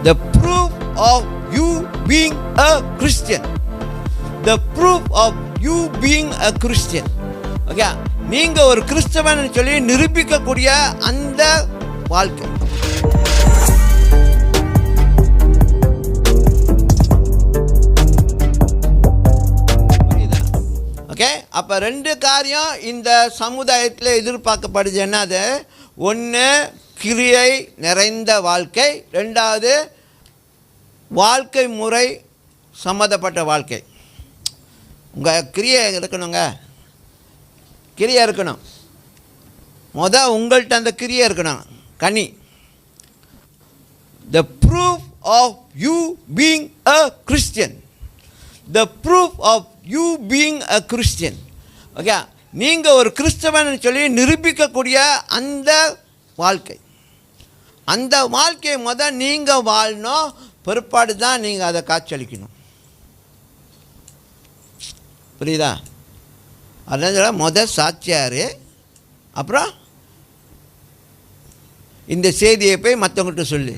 The proof of you being a Christian. The proof of you being a Christian. Okay, நீங்க ஒரு கிறிஸ்தவன் சொல்லி நிரூபிக்கக்கூடிய அந்த வாழ்க்கை. ஓகே, அப்போ ரெண்டு காரியம் இந்த சமுதாயத்தில் எதிர்பார்க்கப்படுது. என்னது? ஒன்று கிரியை நிறைந்த வாழ்க்கை, ரெண்டாவது வாழ்க்கை முறை சம்மந்தப்பட்ட வாழ்க்கை. உங்கள் கிரியை இருக்கணுங்க, கிரியை இருக்கணும். உங்கள்கிட்ட அந்த கிரியை இருக்கணும். கனி, the proof of you being a Christian. The proof of you being a Christian. Okay, நீங்கள் ஒரு கிறிஸ்தவன் சொல்லி நிரூபிக்கக்கூடிய அந்த வாழ்க்கை, அந்த வாழ்க்கையை நீங்கள் வாழணும். பிற்பாடு தான் நீங்கள் அதை காட்சியளிக்கணும். புரியுதா? அதான் சாட்சியார், அப்புறம் இந்த செய்தியை போய் மற்றவங்கள்ட்ட சொல்லு.